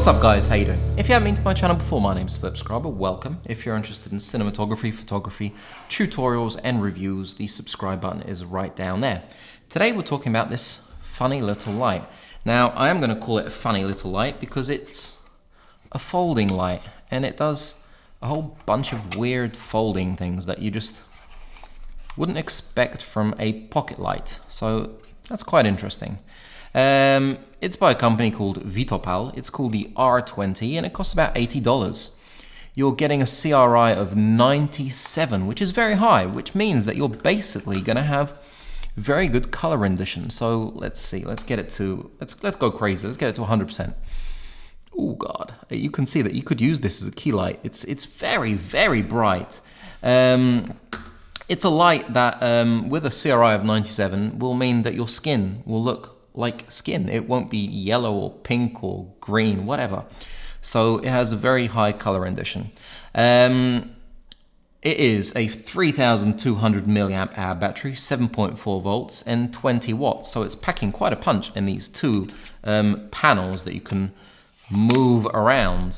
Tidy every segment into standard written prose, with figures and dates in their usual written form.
What's up guys, how you doing? If you haven't been to my channel before, my name's Flipscriber, welcome. If you're interested in cinematography, photography, tutorials and reviews, the subscribe button is right down there. Today we're talking about this funny little light. Now I am going to call it a funny little light because it's a folding light and it does a whole bunch of weird folding things that you just wouldn't expect from a pocket light. So that's quite interesting. It's by a company called Vitopal. It's called the R20 and it costs about $80. You're getting a CRI of 97, which is very high, which means that you're basically going to have very good color rendition. So let's see, let's get it to, let's go crazy, let's get it to 100%. Oh God, you can see that you could use this as a key light. It's very, very bright. It's a light that with a CRI of 97 will mean that your skin will look like skin. It won't be yellow or pink or green, whatever. So it has a very high color rendition. It is a 3200 milliamp hour battery, 7.4 volts and 20 watts. So it's packing quite a punch in these two panels that you can move around.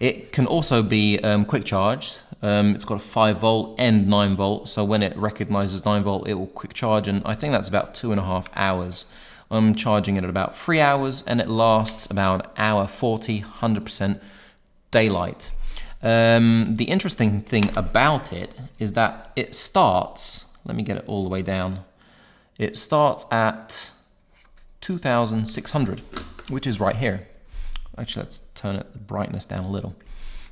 It can also be quick charged. It's got a 5 volt and 9 volt. So when it recognizes 9 volt, it will quick charge. And I think that's about 2.5 hours. I'm charging it at about 3 hours and it lasts about an hour 40, 100% daylight. The interesting thing about it is that it starts, let me get it all the way down. It starts at 2600, which is right here. Actually, let's turn the brightness down a little.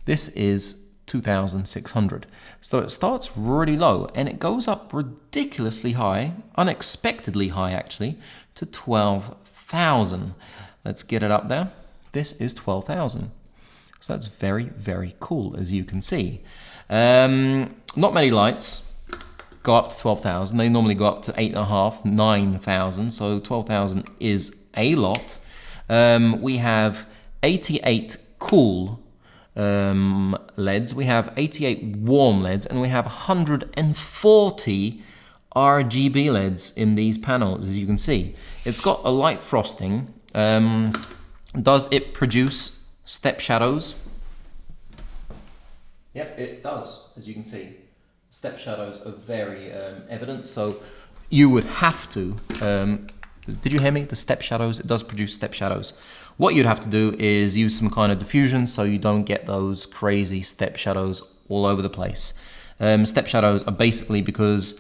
This is 2600. So it starts really low and it goes up ridiculously high, unexpectedly high actually, to 12,000. Let's get it up there. This is 12,000. So that's very, very cool, as you can see. Not many lights go up to 12,000. They normally go up to 8.5, 9,000. So 12,000 is a lot. We have 88 cool LEDs, we have 88 warm LEDs, and we have 140 RGB LEDs in these panels, as you can see. It's got a light frosting. Does it produce step shadows? Yep, it does, as you can see. Step shadows are very evident, so you would have to, did you hear me? The step shadows, it does produce step shadows. What you'd have to do is use some kind of diffusion so you don't get those crazy step shadows all over the place. Step shadows are basically because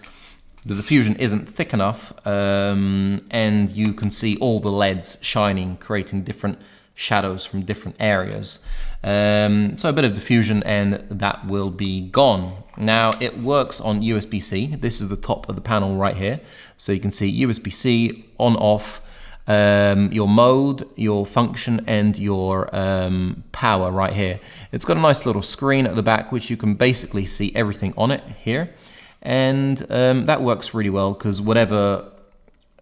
the diffusion isn't thick enough and you can see all the LEDs shining, creating different shadows from different areas. So a bit of diffusion and that will be gone. Now it works on USB-C. This is the top of the panel right here. So you can see USB-C, on, off, your mode, your function and your power right here. It's got a nice little screen at the back which you can basically see everything on it here. And that works really well because whatever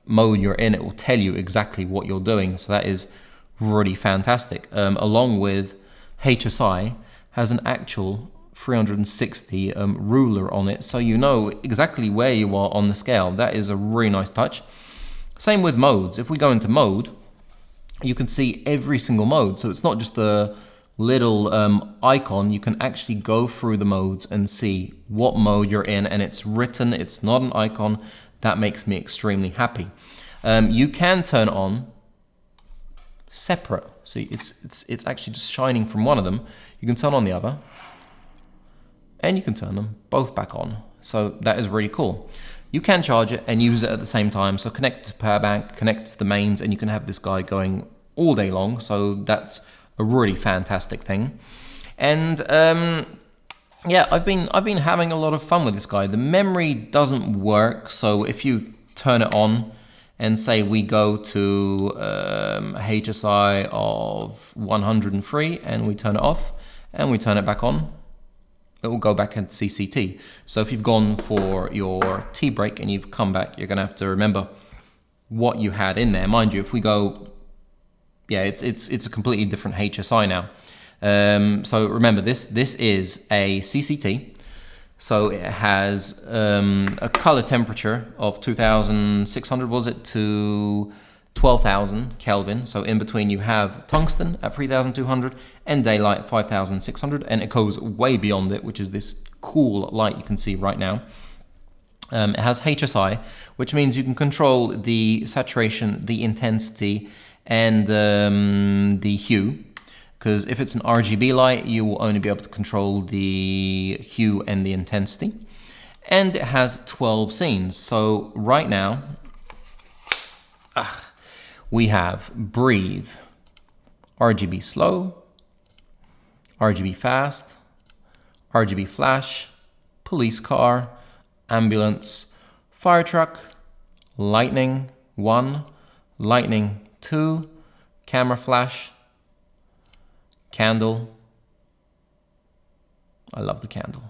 mode you're in, it will tell you exactly what you're doing. So that is really fantastic. Along with HSI has an actual 360 ruler on it, so you know exactly where you are on the scale. That is a really nice touch. Same with modes. If we go into mode, you can see every single mode. So it's not just a little icon. You can actually go through the modes and see what mode you're in, and it's written, it's not an icon. That makes me extremely happy. You can turn on separate. So it's actually just shining from one of them. You can turn on the other and you can turn them both back on. So that is really cool. You can charge it and use it at the same time. So connect to power bank, connect to the mains, and you can have this guy going all day long. So that's a really fantastic thing. And yeah, I've been having a lot of fun with this guy. The memory doesn't work. So if you turn it on and say we go to HSI of 103 and we turn it off and we turn it back on, it will go back into CCT. So if you've gone for your tea break and you've come back, you're gonna have to remember what you had in there. Mind you, if we go, yeah, it's a completely different HSI now. So remember, this is a CCT. So it has a color temperature of 2600, was it, to 12,000 Kelvin. So in between you have tungsten at 3,200 and daylight at 5,600, and it goes way beyond it, which is this cool light you can see right now. It has HSI, which means you can control the saturation, the intensity, and the hue. Because if it's an RGB light, you will only be able to control the hue and the intensity. And it has 12 scenes. So right now, we have breathe, RGB slow, RGB fast, RGB flash, police car, ambulance, fire truck, lightning 1, lightning 2, camera flash, candle, I love the candle,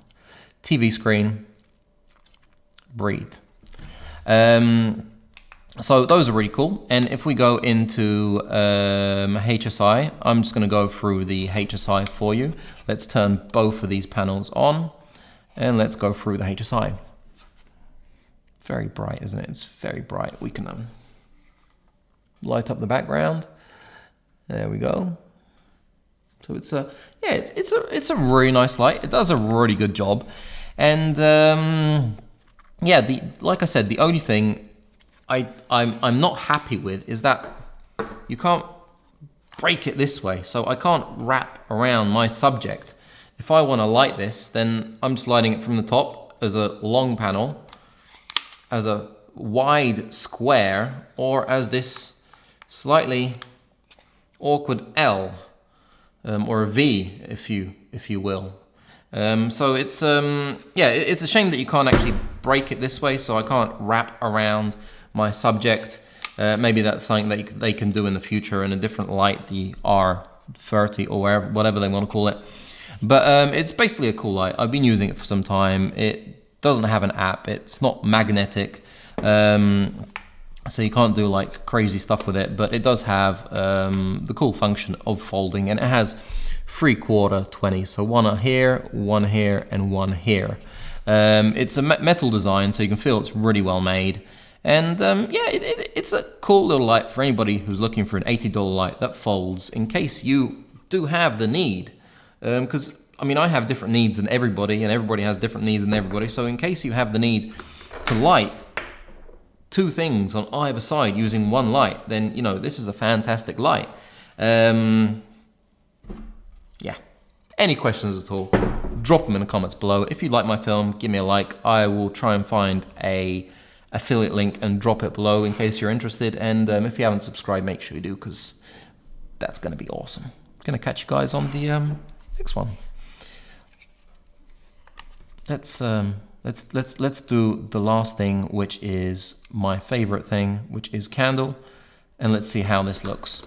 TV screen, breathe. So those are really cool. And if we go into HSI, I'm just going to go through the HSI for you. Let's turn both of these panels on and let's go through the HSI. Very bright, isn't it? It's very bright. We can light up the background. There we go. So it's a it's a really nice light. It does a really good job. And yeah, like I said, the only thing I'm not happy with is that you can't break it this way. So I can't wrap around my subject. If I want to light this, then I'm just lighting it from the top as a long panel, as a wide square, or as this slightly awkward L, or a V, if you will. So it's yeah, it's a shame that you can't actually break it this way. So I can't wrap around my subject. Maybe that's something that they can do in the future in a different light, the R30 or whatever they want to call it. But it's basically a cool light. I've been using it for some time. It doesn't have an app. It's not magnetic, so you can't do like crazy stuff with it. But it does have the cool function of folding, and it has 3/4 20. So one here, and one here. It's a metal design, so you can feel it's really well made. And yeah, it's a cool little light for anybody who's looking for an $80 light that folds in case you do have the need. Because, I mean, I have different needs than everybody, and everybody has different needs than everybody. So in case you have the need to light two things on either side using one light, then, you know, this is a fantastic light. Yeah. Any questions at all, drop them in the comments below. If you like my film, give me a like. I will try and find a affiliate link and drop it below in case you're interested. And if you haven't subscribed, make sure you do, because that's going to be awesome. Gonna catch you guys on the next one. Let's do the last thing, which is my favorite thing, which is candle, and let's see how this looks.